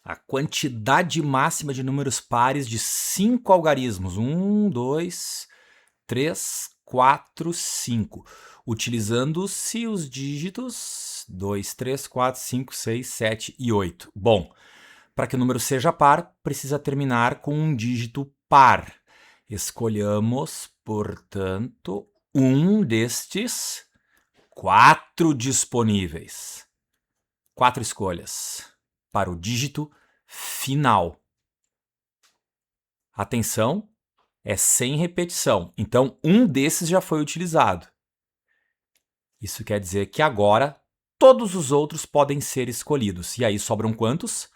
A quantidade máxima de números pares de 5 algarismos. 1, 2, 3, 4, 5. Utilizando-se os dígitos 2, 3, 4, 5, 6, 7 e 8. Bom, para que o número seja par, precisa terminar com um dígito par. Escolhamos, portanto, um destes 4 disponíveis. 4 escolhas para o dígito final. Atenção, é sem repetição. Então, um desses já foi utilizado. Isso quer dizer que agora todos os outros podem ser escolhidos. E aí sobram quantos?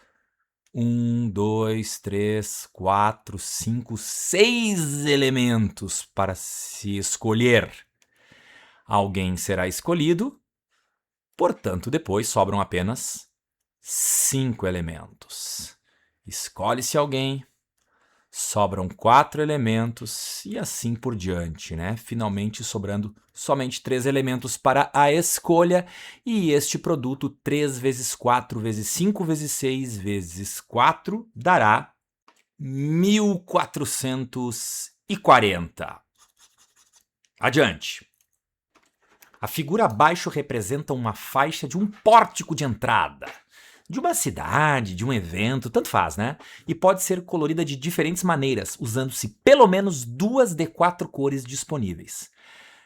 1, 2, 3, 4, 5, 6 elementos para se escolher. Alguém será escolhido, portanto, depois sobram apenas 5 elementos. Escolhe-se alguém, sobram 4 elementos e assim por diante, né? Finalmente sobrando somente 3 elementos para a escolha, e este produto 3 vezes 4 vezes 5 vezes 6 vezes 4 dará 1440. Adiante. A figura abaixo representa uma faixa de um pórtico de entrada, de uma cidade, de um evento, tanto faz, né? E pode ser colorida de diferentes maneiras, usando-se pelo menos 2 de 4 cores disponíveis.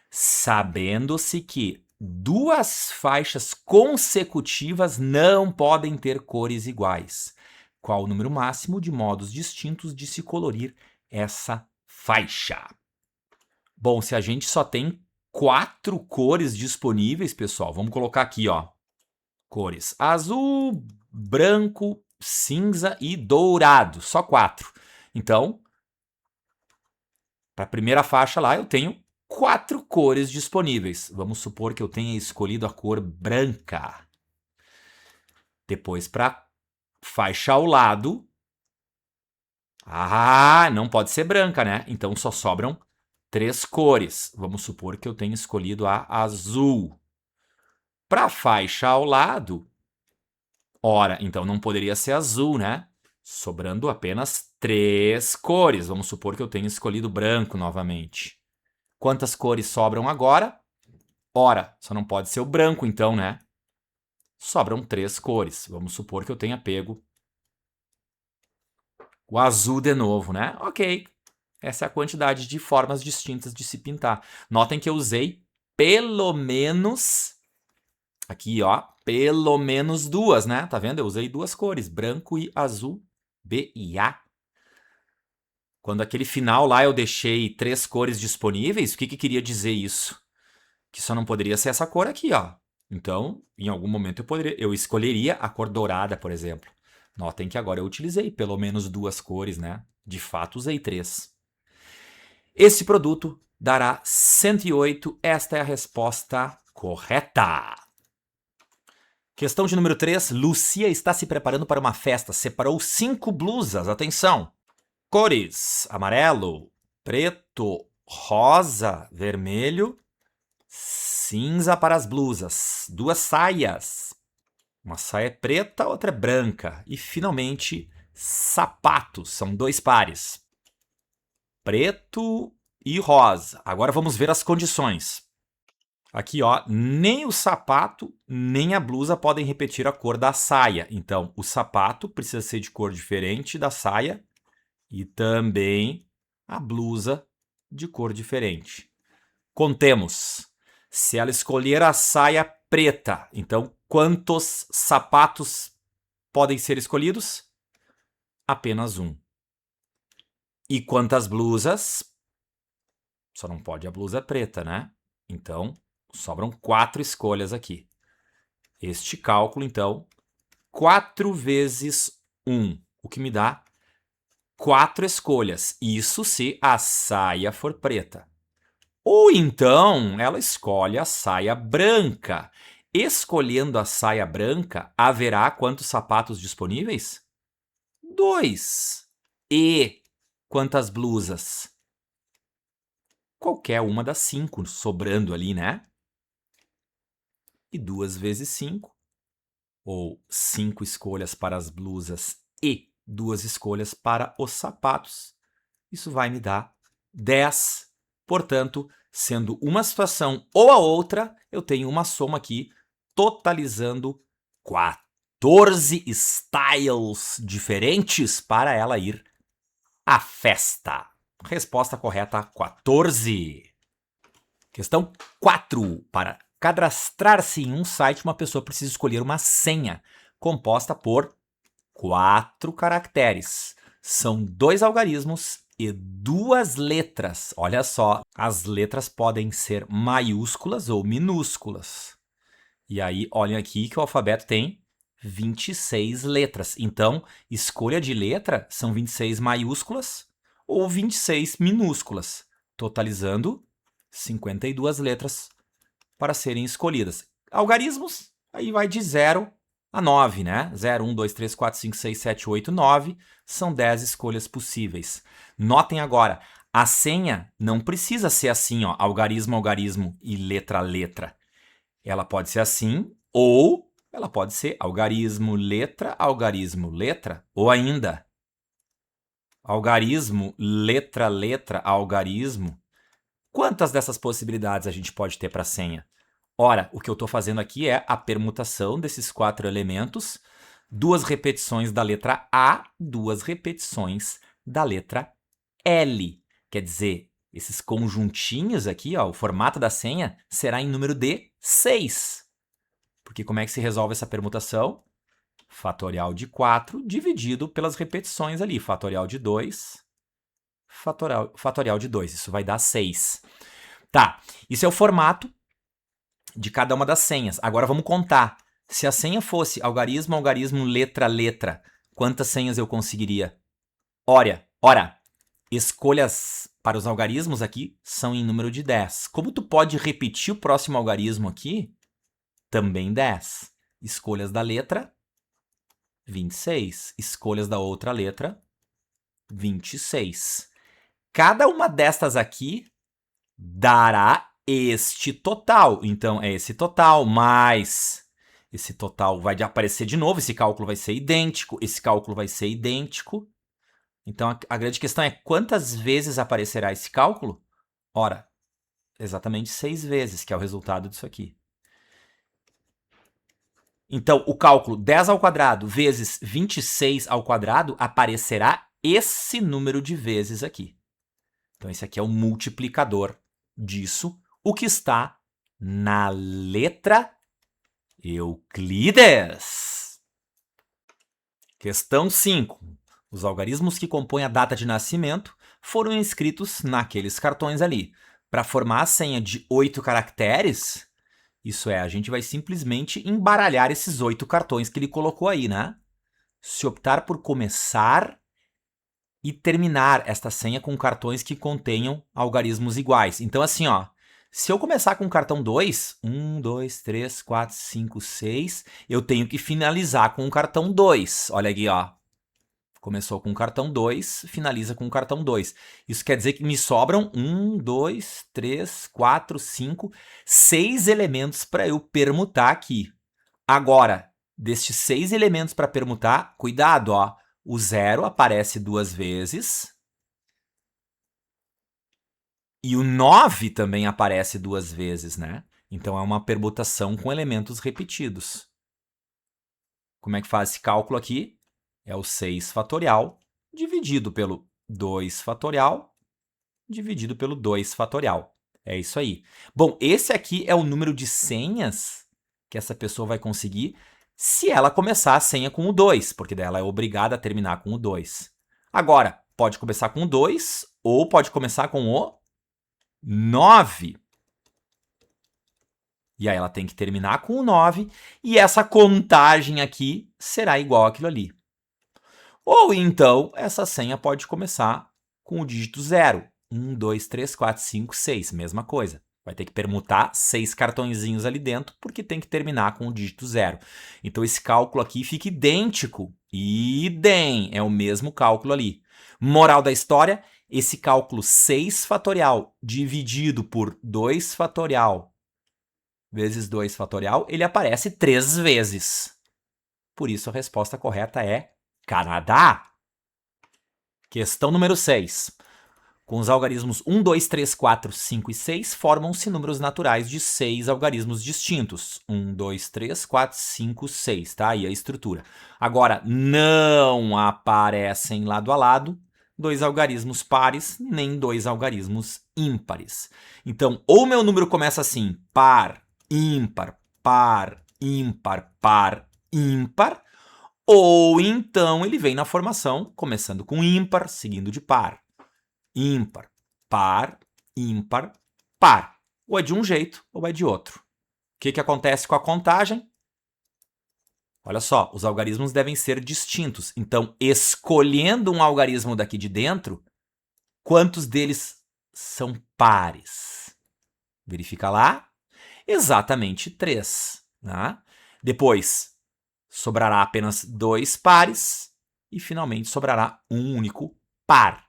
Sabendo-se que 2 faixas consecutivas não podem ter cores iguais. Qual o número máximo de modos distintos de se colorir essa faixa? Bom, se a gente só tem 4 cores disponíveis, pessoal, vamos colocar aqui, ó. Cores azul, branco, cinza e dourado. Só 4. Então, para a primeira faixa lá, eu tenho 4 cores disponíveis. Vamos supor que eu tenha escolhido a cor branca. Depois, para faixa ao lado... não pode ser branca, né? Então, só sobram 3 cores. Vamos supor que eu tenha escolhido a azul. Para a faixa ao lado... Ora, então não poderia ser azul, né? Sobrando apenas 3 cores. Vamos supor que eu tenha escolhido branco novamente. Quantas cores sobram agora? Ora, só não pode ser o branco então, né? Sobram 3 cores. Vamos supor que eu tenha pego o azul de novo, né? Ok. Essa é a quantidade de formas distintas de se pintar. Notem que eu usei pelo menos... Aqui, ó, pelo menos 2, né? Tá vendo? Eu usei 2 cores, branco e azul, B e A. Quando aquele final lá eu deixei 3 cores disponíveis, o que queria dizer isso? Que só não poderia ser essa cor aqui, ó. Então, em algum momento eu escolheria a cor dourada, por exemplo. Notem que agora eu utilizei pelo menos 2 cores, né? De fato, usei 3. Esse produto dará 108. Esta é a resposta correta. Questão de número 3. Lucia está se preparando para uma festa. Separou 5 blusas. Atenção! Cores: amarelo, preto, rosa, vermelho, cinza para as blusas. 2 saias. Uma saia é preta, outra é branca. E, finalmente, sapatos. São 2 pares. Preto e rosa. Agora vamos ver as condições. Aqui, ó, nem o sapato nem a blusa podem repetir a cor da saia. Então, o sapato precisa ser de cor diferente da saia e também a blusa de cor diferente. Contemos. Se ela escolher a saia preta, então quantos sapatos podem ser escolhidos? Apenas 1. E quantas blusas? Só não pode a blusa preta, né? Então, sobram 4 escolhas aqui. Este cálculo, então, 4 vezes 1, o que me dá 4 escolhas. Isso se a saia for preta. Ou então, ela escolhe a saia branca. Escolhendo a saia branca, haverá quantos sapatos disponíveis? 2. E quantas blusas? Qualquer uma das 5 sobrando ali, né? E 2 vezes 5, ou 5 escolhas para as blusas e 2 escolhas para os sapatos. Isso vai me dar 10. Portanto, sendo uma situação ou a outra, eu tenho uma soma aqui totalizando 14 styles diferentes para ela ir à festa. Resposta correta, 14. Questão 4. Para cadastrar-se em um site, uma pessoa precisa escolher uma senha composta por 4 caracteres. São 2 algarismos e 2 letras. Olha só, as letras podem ser maiúsculas ou minúsculas. E aí, olhem aqui que o alfabeto tem 26 letras. Então, escolha de letra são 26 maiúsculas ou 26 minúsculas, totalizando 52 letras para serem escolhidas. Algarismos, aí vai de 0 a 9, né? 0, 1, 2, 3, 4, 5, 6, 7, 8, 9. São 10 escolhas possíveis. Notem agora, a senha não precisa ser assim, ó, algarismo, algarismo e letra, letra. Ela pode ser assim, ou ela pode ser algarismo, letra, ou ainda algarismo, letra, letra, algarismo. Quantas dessas possibilidades a gente pode ter para a senha? Ora, o que eu estou fazendo aqui é a permutação desses 4 elementos, 2 repetições da letra A, 2 repetições da letra L. Quer dizer, esses conjuntinhos aqui, ó, o formato da senha será em número de 6. Porque como é que se resolve essa permutação? Fatorial de 4 dividido pelas repetições ali. Fatorial de 2, fatorial de 2. Isso vai dar 6. Tá, isso é o formato de cada uma das senhas. Agora vamos contar. Se a senha fosse algarismo, algarismo, letra, letra, quantas senhas eu conseguiria? Ora, escolhas para os algarismos aqui são em número de 10. Como tu pode repetir o próximo algarismo aqui? Também 10. Escolhas da letra, 26. Escolhas da outra letra, 26. Cada uma destas aqui dará este total. Então, é esse total mais esse total vai aparecer de novo. Esse cálculo vai ser idêntico. Esse cálculo vai ser idêntico. Então, a grande questão é quantas vezes aparecerá esse cálculo? Ora, exatamente 6 vezes, que é o resultado disso aqui. Então, o cálculo 10 ao quadrado vezes 26 ao quadrado aparecerá esse número de vezes aqui. Então, esse aqui é o multiplicador disso, o que está na letra Euclides. Questão 5. Os algarismos que compõem a data de nascimento foram inscritos naqueles cartões ali. Para formar a senha de 8 caracteres, isso é, a gente vai simplesmente embaralhar esses 8 cartões que ele colocou aí, né? Se optar por começar e terminar esta senha com cartões que contenham algarismos iguais. Então, assim, ó, se eu começar com o cartão 2, 1, 2, 3, 4, 5, 6, eu tenho que finalizar com o cartão 2. Olha aqui, ó. Começou com o cartão 2, finaliza com o cartão 2. Isso quer dizer que me sobram 1, 2, 3, 4, 5, 6 elementos para eu permutar aqui. Agora, destes 6 elementos para permutar, cuidado, ó. O 0 aparece 2 vezes. E o 9 também aparece 2 vezes, né? Então, é uma permutação com elementos repetidos. Como é que faz esse cálculo aqui? É o 6 fatorial dividido pelo 2 fatorial dividido pelo 2 fatorial. É isso aí. Bom, esse aqui é o número de senhas que essa pessoa vai conseguir se ela começar a senha com o 2, porque daí ela é obrigada a terminar com o 2. Agora, pode começar com o 2 ou pode começar com o 9. E aí ela tem que terminar com o 9 e essa contagem aqui será igual àquilo ali. Ou então, essa senha pode começar com o dígito 0. 1, 2, 3, 4, 5, 6. Mesma coisa. Vai ter que permutar 6 cartõezinhos ali dentro, porque tem que terminar com o dígito 0. Então, esse cálculo aqui fica idêntico. Idem! É o mesmo cálculo ali. Moral da história, esse cálculo 6 fatorial dividido por 2 fatorial vezes 2 fatorial, ele aparece 3 vezes. Por isso, a resposta correta é Canadá. Questão número 6. Com os algarismos 1, 2, 3, 4, 5 e 6, formam-se números naturais de 6 algarismos distintos. 1, 2, 3, 4, 5, 6. Tá aí a estrutura. Agora, não aparecem lado a lado 2 algarismos pares, nem 2 algarismos ímpares. Então, ou meu número começa assim, par, ímpar, par, ímpar, par, ímpar, ou então ele vem na formação, começando com ímpar, seguindo de par. Ímpar, par, ímpar, par. Ou é de um jeito ou é de outro. O que acontece com a contagem? Olha só, os algarismos devem ser distintos. Então, escolhendo um algarismo daqui de dentro, quantos deles são pares? Verifica lá. Exatamente 3. Né? Depois, sobrará apenas 2 pares e, finalmente, sobrará um único par.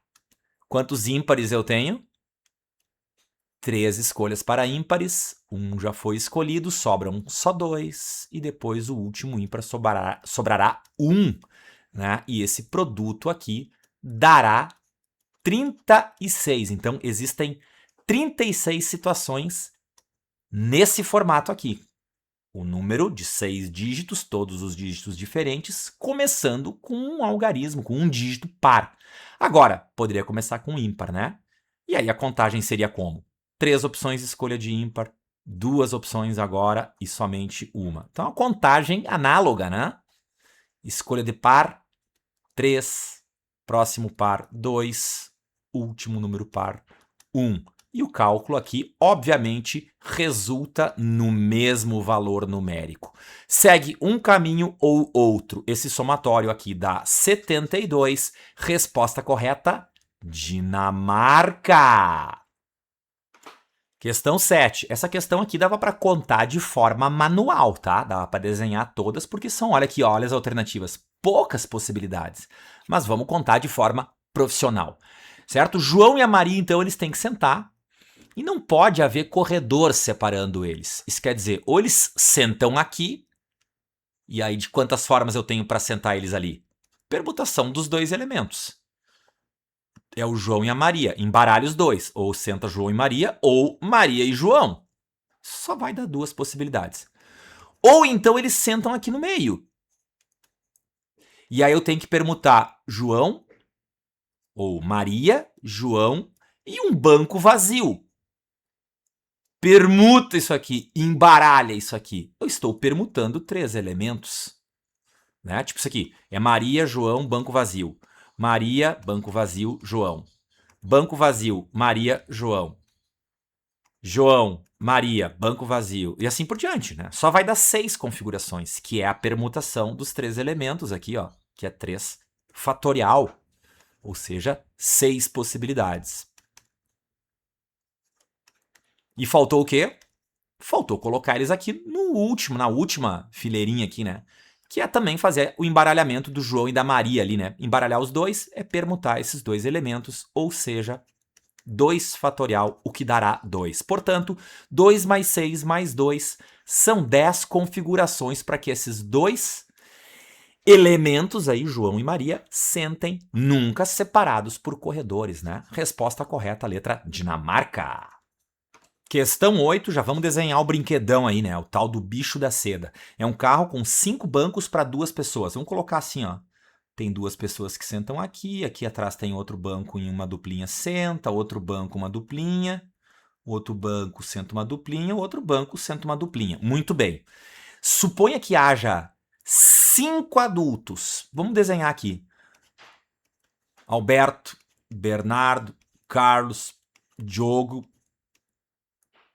Quantos ímpares eu tenho? 3 escolhas para ímpares, um já foi escolhido, sobram só 2, e depois o último ímpar sobrará 1, né? E esse produto aqui dará 36. Então, existem 36 situações nesse formato aqui. O número de 6 dígitos, todos os dígitos diferentes, começando com um algarismo, com um dígito par. Agora, poderia começar com ímpar, né? E aí a contagem seria como? 3 opções escolha de ímpar, 2 opções agora e somente uma. Então, a contagem análoga, né? Escolha de par, 3, próximo par, 2, último número par, 1. E o cálculo aqui, obviamente, resulta no mesmo valor numérico. Segue um caminho ou outro. Esse somatório aqui dá 72. Resposta correta, Dinamarca. Questão 7. Essa questão aqui dava para contar de forma manual, tá? Dava para desenhar todas, porque são, olha aqui, olha as alternativas. Poucas possibilidades. Mas vamos contar de forma profissional. Certo? João e a Maria, então, eles têm que sentar. E não pode haver corredor separando eles. Isso quer dizer, ou eles sentam aqui, e aí de quantas formas eu tenho para sentar eles ali? Permutação dos 2 elementos. É o João e a Maria. Embaralha os 2. Ou senta João e Maria, ou Maria e João. Só vai dar 2 possibilidades. Ou então eles sentam aqui no meio. E aí eu tenho que permutar João, ou Maria, João, e um banco vazio. Permuta isso aqui, embaralha isso aqui. Eu estou permutando 3 elementos. Né? Tipo isso aqui, é Maria, João, banco vazio. Maria, banco vazio, João. Banco vazio, Maria, João. João, Maria, banco vazio. E assim por diante, né? Só vai dar 6 configurações, que é a permutação dos 3 elementos aqui, ó, que é 3 fatorial. Ou seja, 6 possibilidades. E faltou o quê? Faltou colocar eles aqui no último, na última fileirinha aqui, né? Que é também fazer o embaralhamento do João e da Maria ali, né? Embaralhar os 2 é permutar esses 2 elementos, ou seja, 2 fatorial, o que dará 2. Portanto, 2 mais 6 mais 2 são 10 configurações para que esses 2 elementos aí, João e Maria, sentem nunca separados por corredores, né? Resposta correta, letra Dinamarca. Questão 8, já vamos desenhar o brinquedão aí, né? O tal do bicho da seda. É um carro com 5 bancos para 2 pessoas. Vamos colocar assim, ó. Tem 2 pessoas que sentam aqui, aqui atrás tem outro banco em uma duplinha senta, outro banco uma duplinha, outro banco senta uma duplinha, outro banco senta uma duplinha. Muito bem. Suponha que haja 5 adultos. Vamos desenhar aqui. Alberto, Bernardo, Carlos, Diogo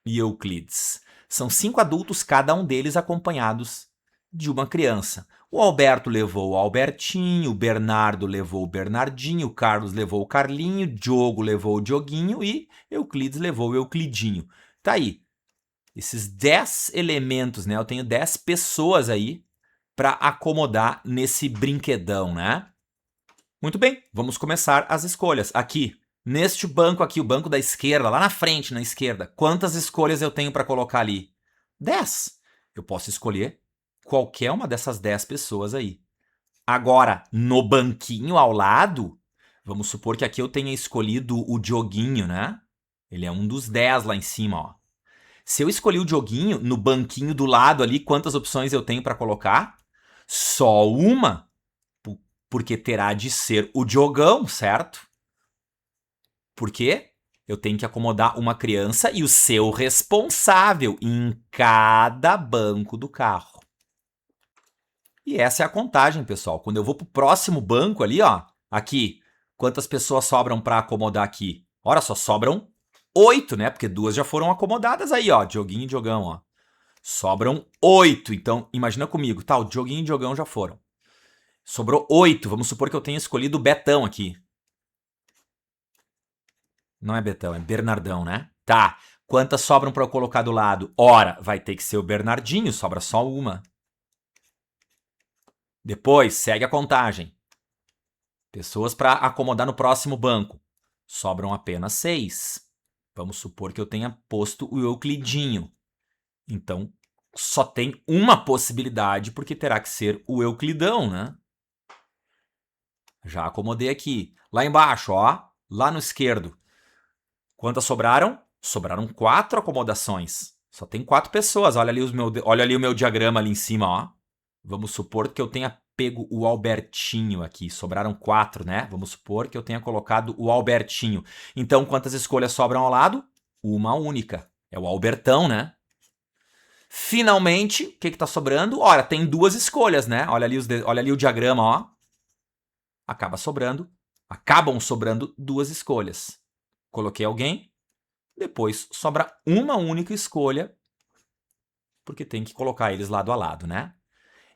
e Euclides. São 5 adultos, cada um deles acompanhados de uma criança. O Alberto levou o Albertinho, o Bernardo levou o Bernardinho, o Carlos levou o Carlinho, o Diogo levou o Dioguinho e Euclides levou o Euclidinho. Tá aí. Esses 10 elementos, né? Eu tenho 10 pessoas aí para acomodar nesse brinquedão, né? Muito bem, vamos começar as escolhas. Aqui, neste banco aqui, o banco da esquerda, lá na frente, na esquerda, quantas escolhas eu tenho para colocar ali? 10. Eu posso escolher qualquer uma dessas 10 pessoas aí. Agora, no banquinho ao lado, vamos supor que aqui eu tenha escolhido o Dioguinho, né? Ele é um dos 10 lá em cima, ó. Se eu escolhi o Dioguinho, no banquinho do lado ali, quantas opções eu tenho para colocar? Só uma, porque terá de ser o Diogão, certo? Por quê? Eu tenho que acomodar uma criança e o seu responsável em cada banco do carro. E essa é a contagem, pessoal. Quando eu vou pro próximo banco ali, ó, aqui, quantas pessoas sobram para acomodar aqui? Ora, só sobram 8, né? Porque 2 já foram acomodadas aí, ó, Dioguinho e Diogão, ó. Sobram 8. Então, imagina comigo, tá? O Dioguinho e o Diogão já foram. Sobrou 8. Vamos supor que eu tenha escolhido o Betão aqui. Não é Betão, é Bernardão, né? Tá. Quantas sobram para eu colocar do lado? Ora, vai ter que ser o Bernardinho, sobra só uma. Depois, segue a contagem. Pessoas para acomodar no próximo banco. Sobram apenas 6. Vamos supor que eu tenha posto o Euclidinho. Então, só tem uma possibilidade, porque terá que ser o Euclidão, né? Já acomodei aqui. Lá embaixo, ó. Lá no esquerdo. Quantas sobraram? Sobraram 4 acomodações. Só tem 4 pessoas. Olha ali o meu diagrama ali em cima, ó. Vamos supor que eu tenha pego o Albertinho aqui. Sobraram 4, né? Vamos supor que eu tenha colocado o Albertinho. Então, quantas escolhas sobram ao lado? Uma única. É o Albertão, né? Finalmente, o que está sobrando? Ora, tem 2 escolhas, né? Olha ali o diagrama, ó. Acabam sobrando 2 escolhas. Coloquei alguém, depois sobra uma única escolha, porque tem que colocar eles lado a lado, né?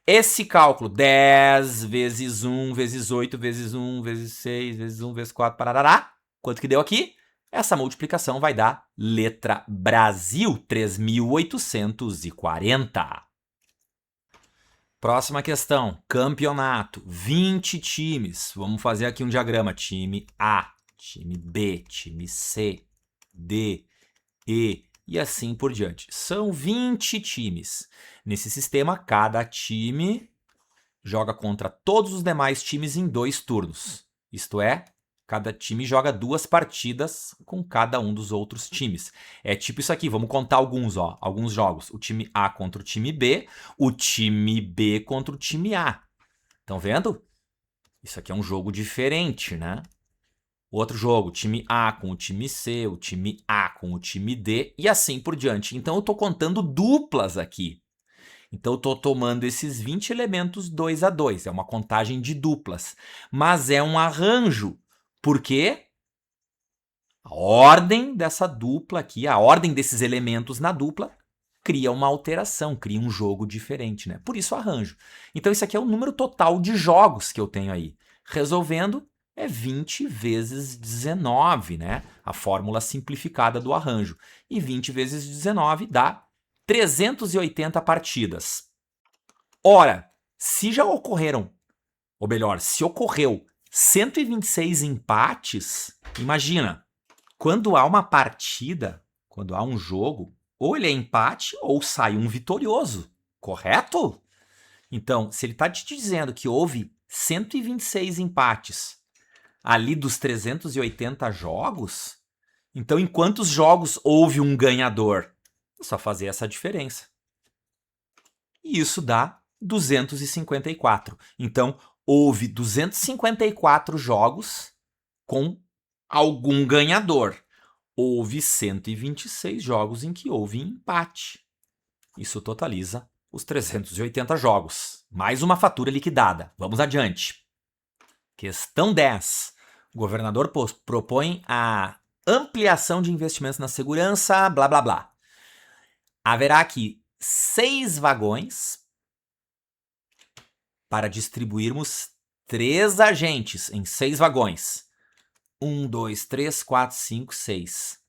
Esse cálculo, 10 vezes 1, vezes 8, vezes 1, vezes 6, vezes 1, vezes 4, parará. Quanto que deu aqui? Essa multiplicação vai dar letra Brasil, 3.840. Próxima questão, campeonato, 20 times. Vamos fazer aqui um diagrama, time A, time B, time C, D, E e assim por diante. São 20 times. Nesse sistema, cada time joga contra todos os demais times em 2 turnos. Isto é, cada time joga 2 partidas com cada um dos outros times. É tipo isso aqui, vamos contar alguns jogos. O time A contra o time B contra o time A. Estão vendo? Isso aqui é um jogo diferente, né? Outro jogo, time A com o time C, o time A com o time D e assim por diante. Então eu estou contando duplas aqui. Então eu estou tomando esses 20 elementos 2 a 2. É uma contagem de duplas. Mas é um arranjo. Por quê? A ordem dessa dupla aqui, a ordem desses elementos na dupla, cria uma alteração, cria um jogo diferente, né? Por isso arranjo. Então isso aqui é o número total de jogos que eu tenho aí. Resolvendo, é 20 vezes 19, né? A fórmula simplificada do arranjo. E 20 vezes 19 dá 380 partidas. Ora, se já ocorreram, ou melhor, se ocorreu 126 empates, imagina, quando há uma partida, quando há um jogo, ou ele é empate ou sai um vitorioso, correto? Então, se ele está te dizendo que houve 126 empates ali dos 380 jogos, então em quantos jogos houve um ganhador? É só fazer essa diferença. E isso dá 254. Então, houve 254 jogos com algum ganhador. Houve 126 jogos em que houve empate. Isso totaliza os 380 jogos. Mais uma fatura liquidada. Vamos adiante. Questão 10. O governador propõe a ampliação de investimentos na segurança, blá, blá, blá. Haverá aqui 6 vagões para distribuirmos 3 agentes em 6 vagões. 1, 2, 3, 4, 5, 6.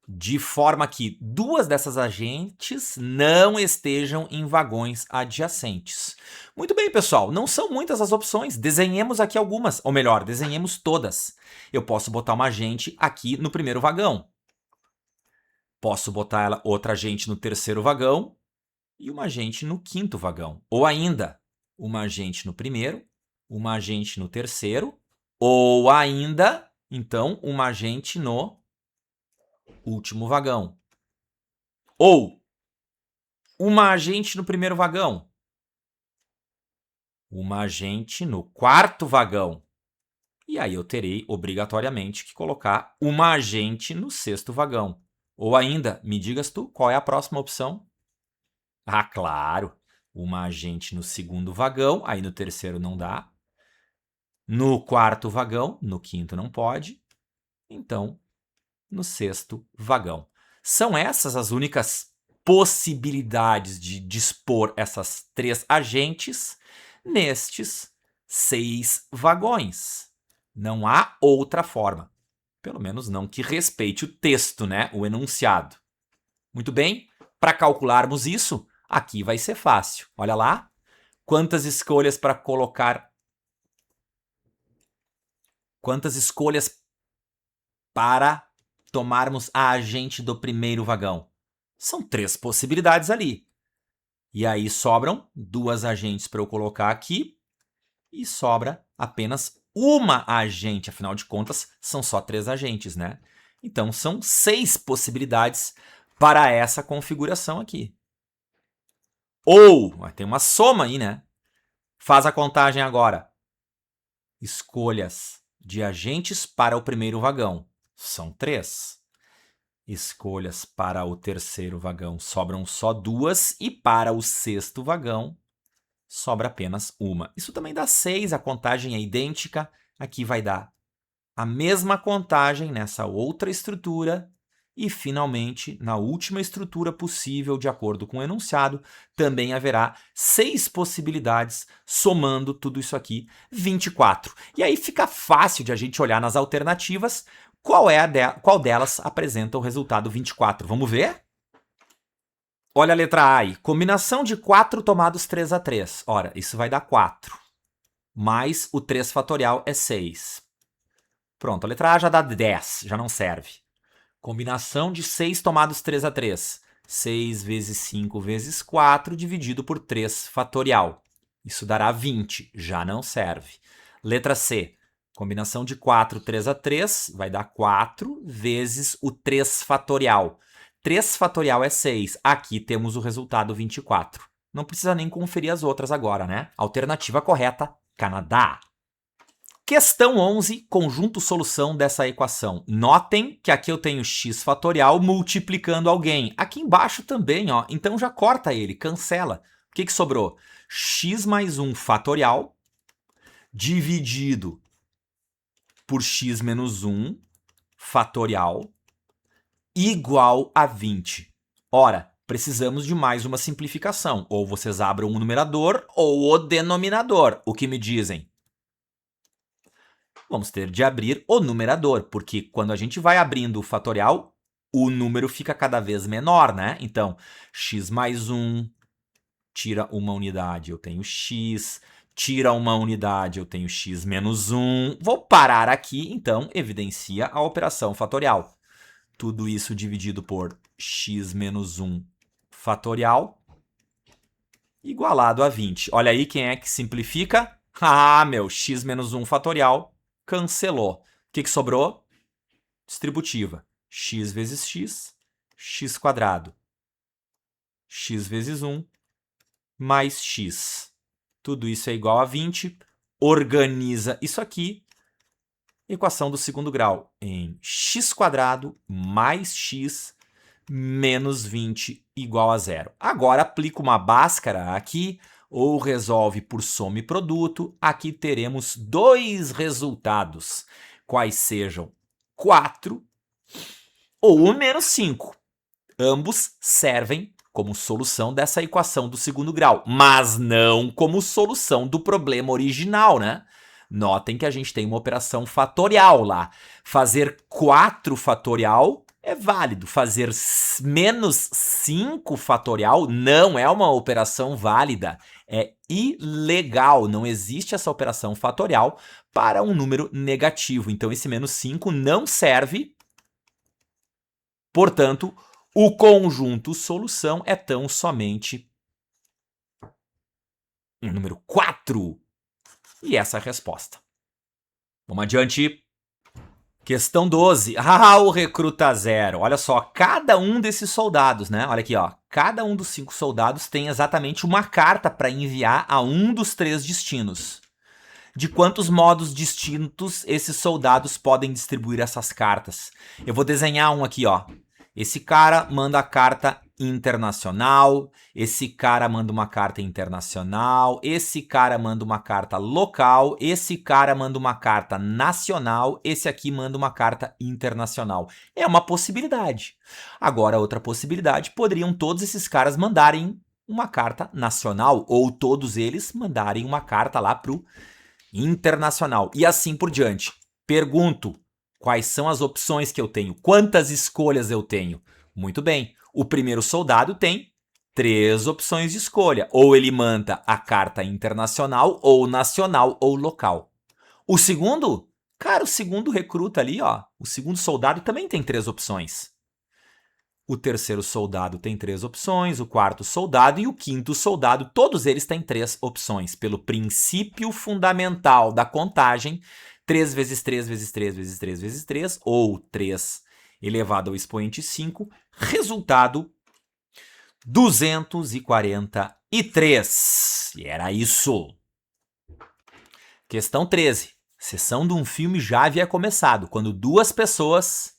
De forma que 2 dessas agentes não estejam em vagões adjacentes. Muito bem, pessoal, não são muitas as opções. Desenhemos aqui algumas, ou melhor, desenhemos todas. Eu posso botar uma agente aqui no primeiro vagão. Posso botar outra agente no terceiro vagão e uma agente no quinto vagão. Ou ainda, uma agente no primeiro uma agente no terceiro, ou ainda, então, uma agente no último vagão. Ou uma agente no primeiro vagão, uma agente no quarto vagão. E aí eu terei obrigatoriamente que colocar uma agente no sexto vagão. Ou ainda, me digas tu, qual é a próxima opção? Ah, claro, uma agente no segundo vagão, aí no terceiro não dá. No quarto vagão, no quinto não pode. Então, no sexto vagão. São essas as únicas possibilidades de dispor essas 3 agentes nestes 6 vagões. Não há outra forma. Pelo menos não que respeite o texto, né? O enunciado. Muito bem, para calcularmos isso, aqui vai ser fácil. Olha lá, quantas escolhas para colocar... Quantas escolhas para tomarmos a agente do primeiro vagão? São 3 possibilidades ali. E aí sobram 2 agentes para eu colocar aqui e sobra apenas uma agente. Afinal de contas, são só 3 agentes, né? Então, são 6 possibilidades para essa configuração aqui. Ou, tem uma soma aí, né? Faz a contagem agora. Escolhas de agentes para o primeiro vagão. São 3. Escolhas para o terceiro vagão sobram só 2 e para o sexto vagão sobra apenas uma. Isso também dá 6, a contagem é idêntica. Aqui vai dar a mesma contagem nessa outra estrutura. E, finalmente, na última estrutura possível, de acordo com o enunciado, também haverá 6 possibilidades, somando tudo isso aqui, 24. E aí fica fácil de a gente olhar nas alternativas qual delas apresenta o resultado 24. Vamos ver? Olha a letra A aí. Combinação de 4 tomados 3 a 3. Ora, isso vai dar 4. Mais o 3 fatorial é 6. Pronto, a letra A já dá 10, já não serve. Combinação de 6 tomados 3 a 3. 6 vezes 5 vezes 4 dividido por 3 fatorial. Isso dará 20, já não serve. Letra C. Combinação de 4, 3 a 3, vai dar 4 vezes o 3 fatorial. 3 fatorial é 6. Aqui temos o resultado 24. Não precisa nem conferir as outras agora, né? Alternativa correta, Canadá. Questão 11, conjunto solução dessa equação. Notem que aqui eu tenho x fatorial multiplicando alguém. Aqui embaixo também, ó. Então já corta ele, cancela. O que sobrou? X mais 1 fatorial dividido por x menos 1 fatorial igual a 20. Ora, precisamos de mais uma simplificação. Ou vocês abram o numerador ou o denominador. O que me dizem? Vamos ter de abrir o numerador, porque quando a gente vai abrindo o fatorial, o número fica cada vez menor, né? Então, x mais 1, tira uma unidade, eu tenho x, tira uma unidade, eu tenho x menos 1. Vou parar aqui, então, evidencia a operação fatorial. Tudo isso dividido por x menos 1 fatorial, igualado a 20. Olha aí quem é que simplifica. Ah, meu, x menos 1 fatorial cancelou. O que sobrou? Distributiva. X vezes x, x quadrado. X vezes 1, mais x. Tudo isso é igual a 20. Organiza isso aqui. Equação do segundo grau em x quadrado mais x menos 20 igual a 0. Agora aplica uma báscara aqui, ou resolve por soma e produto. Aqui teremos 2 resultados, quais sejam 4 ou o menos 5. Ambos servem como solução dessa equação do segundo grau, mas não como solução do problema original, né? Notem que a gente tem uma operação fatorial lá. Fazer 4 fatorial é válido. Fazer menos 5 fatorial não é uma operação válida. É ilegal. Não existe essa operação fatorial para um número negativo. Então, esse menos 5 não serve. Portanto, o conjunto solução é tão somente o número 4. E essa é a resposta. Vamos adiante. Questão 12. Ah, o recruta zero. Olha só, cada um desses soldados, né? Olha aqui, ó. Cada um dos 5 soldados tem exatamente uma carta para enviar a um dos 3 destinos. De quantos modos distintos esses soldados podem distribuir essas cartas? Eu vou desenhar um aqui, ó. Esse cara manda a carta internacional, esse cara manda uma carta internacional, esse cara manda uma carta local, esse cara manda uma carta nacional, esse aqui manda uma carta internacional. É uma possibilidade. Agora, outra possibilidade, poderiam todos esses caras mandarem uma carta nacional, ou todos eles mandarem uma carta lá pro internacional, e assim por diante. Pergunto, quais são as opções que eu tenho? Quantas escolhas eu tenho? Muito bem, o primeiro soldado tem 3 opções de escolha. Ou ele manda a carta internacional, ou nacional, ou local. O segundo? Cara, o segundo recruta ali, ó, o segundo soldado também tem 3 opções. O terceiro soldado tem 3 opções, o quarto soldado e o quinto soldado, todos eles têm 3 opções. Pelo princípio fundamental da contagem, 3 vezes 3 vezes 3 vezes 3 vezes 3, ou 3 elevado ao expoente 5, resultado 243. E era isso. Questão 13. Sessão de um filme já havia começado, quando 2 pessoas,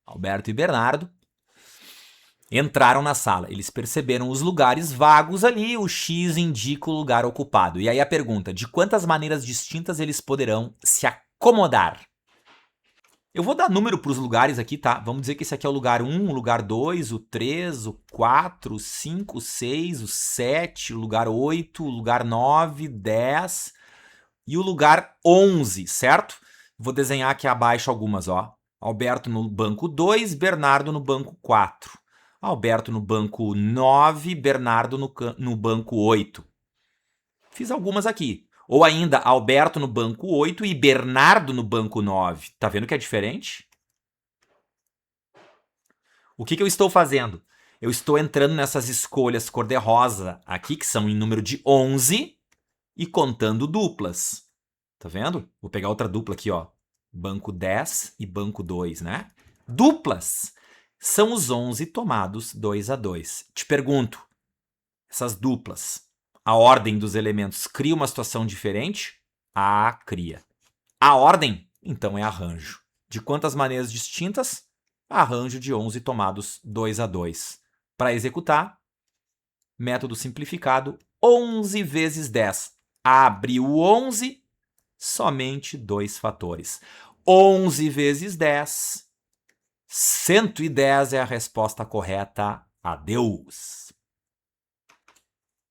Alberto e Bernardo, entraram na sala. Eles perceberam os lugares vagos ali, o X indica o lugar ocupado. E aí a pergunta, de quantas maneiras distintas eles poderão se acomodar? Eu vou dar número para os lugares aqui, tá? Vamos dizer que esse aqui é o lugar 1, o lugar 2, o 3, o 4, o 5, o 6, o 7, o lugar 8, o lugar 9, 10 e o lugar 11, certo? Vou desenhar aqui abaixo algumas, ó. Alberto no banco 2, Bernardo no banco 4. Alberto no banco 9, Bernardo no banco 8. Fiz algumas aqui. Ou ainda, Alberto no banco 8 e Bernardo no banco 9. Tá vendo que é diferente? O que eu estou fazendo? Eu estou entrando nessas escolhas cor-de-rosa aqui, que são em número de 11, e contando duplas. Tá vendo? Vou pegar outra dupla aqui, ó. Banco 10 e banco 2, né? Duplas são os 11 tomados 2 a 2. Te pergunto, essas duplas, a ordem dos elementos cria uma situação diferente? Ah, cria. A ordem, então, é arranjo. De quantas maneiras distintas? Arranjo de 11 tomados 2 a 2. Para executar, método simplificado, 11 vezes 10. Abre o 11, somente 2 fatores. 11 vezes 10... 110 é a resposta correta. Adeus.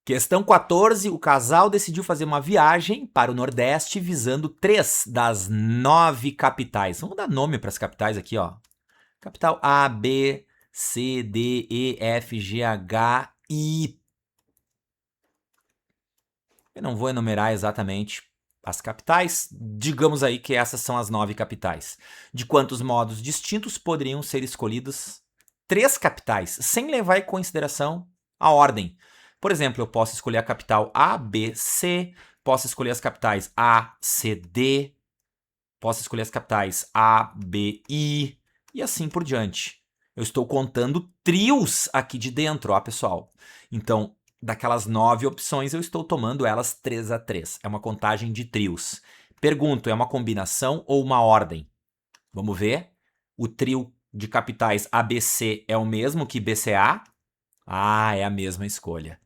Questão 14. O casal decidiu fazer uma viagem para o Nordeste visando 3 das 9 capitais. Vamos dar nome para as capitais aqui, ó. Capital A, B, C, D, E, F, G, H, I. Eu não vou enumerar exatamente as capitais, digamos aí que essas são as 9 capitais. De quantos modos distintos poderiam ser escolhidas 3 capitais, sem levar em consideração a ordem? Por exemplo, eu posso escolher a capital A, B, C, posso escolher as capitais A, C, D, posso escolher as capitais A, B, I, e assim por diante. Eu estou contando trios aqui de dentro, ó, pessoal. Então, daquelas 9 opções, eu estou tomando elas 3 a 3. É uma contagem de trios. Pergunto, é uma combinação ou uma ordem? Vamos ver. O trio de capitais ABC é o mesmo que BCA? Ah, é a mesma escolha.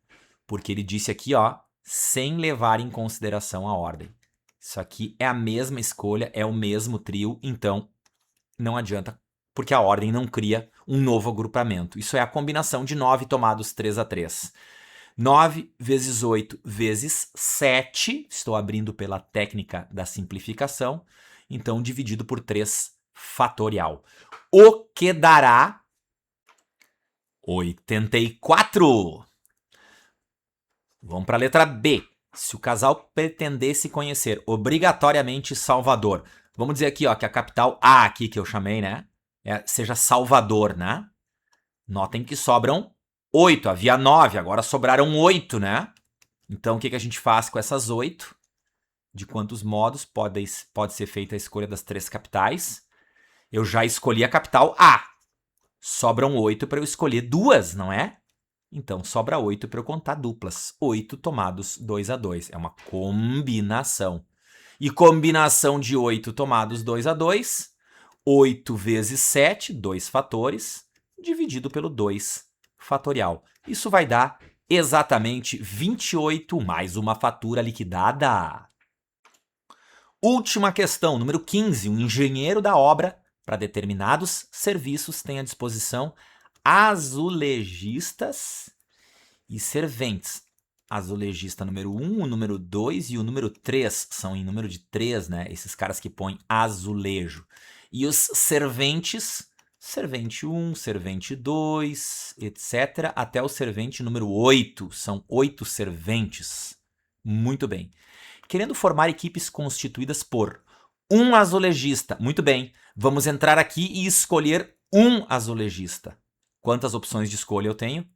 Porque ele disse aqui, ó, sem levar em consideração a ordem. Isso aqui é a mesma escolha, é o mesmo trio, então não adianta, porque a ordem não cria um novo agrupamento. Isso é a combinação de 9 tomados 3 a 3. 9 vezes 8 vezes 7, estou abrindo pela técnica da simplificação, então dividido por 3 fatorial. O que dará 84. Vamos para a letra B. Se o casal pretendesse conhecer obrigatoriamente Salvador, vamos dizer aqui, ó, que a capital A aqui que eu chamei, né, seja Salvador, né? Notem que sobram 8, havia 9, agora sobraram 8, né? Então, o que a gente faz com essas 8? de quantos modos pode ser feita a escolha das 3 capitais. Eu já escolhi a capital A. Sobram 8 para eu escolher 2, não é? Então, sobra 8 para eu contar duplas. 8 tomados 2 a 2. É uma combinação. E combinação de 8 tomados 2 a 2, 8 vezes 7, 2 fatores, dividido pelo 2 fatorial. Isso vai dar exatamente 28 mais uma fatura liquidada. Última questão, número 15. Um engenheiro da obra, para determinados serviços, tem à disposição azulejistas e serventes. Azulejista número 1, o número 2 e o número 3. São em número de 3, né? Esses caras que põem azulejo. E os serventes, servente 1, servente 2, etc. Até o servente número 8. São 8 serventes. Muito bem. Querendo formar equipes constituídas por um azulejista. Muito bem. Vamos entrar aqui e escolher um azulejista. Quantas opções de escolha eu tenho?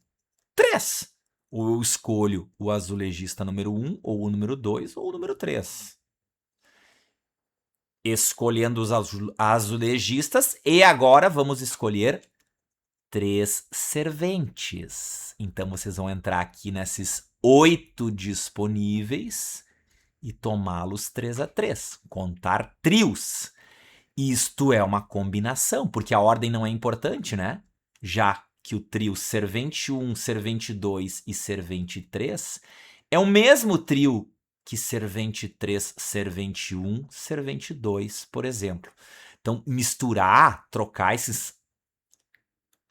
3. Ou eu escolho o azulejista número 1, ou o número 2, ou o número 3. Escolhendo os azulejistas, e agora vamos escolher 3 serventes. Então, vocês vão entrar aqui nesses 8 disponíveis e tomá-los 3 a 3. Contar trios. Isto é uma combinação, porque a ordem não é importante, né? Já que o trio servente 1, servente 2 e servente 3 é o mesmo trio que servente 3, servente 1, servente 2, por exemplo. Então, misturar, trocar esses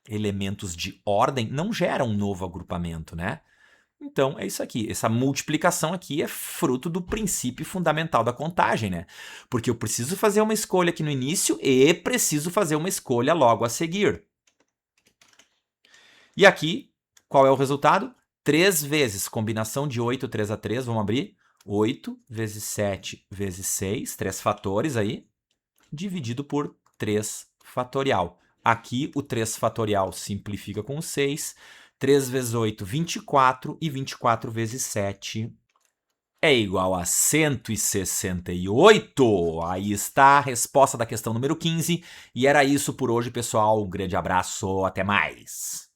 elementos de ordem não gera um novo agrupamento, né? Então, é isso aqui. Essa multiplicação aqui é fruto do princípio fundamental da contagem, né? Porque eu preciso fazer uma escolha aqui no início e preciso fazer uma escolha logo a seguir. E aqui, qual é o resultado? 3 vezes, combinação de 8, 3 a 3, vamos abrir. 8 vezes 7 vezes 6, 3 fatores aí, dividido por 3 fatorial. Aqui, o 3 fatorial simplifica com o 6. 3 vezes 8, 24, e 24 vezes 7 é igual a 168. Aí está a resposta da questão número 15. E era isso por hoje, pessoal. Um grande abraço, até mais!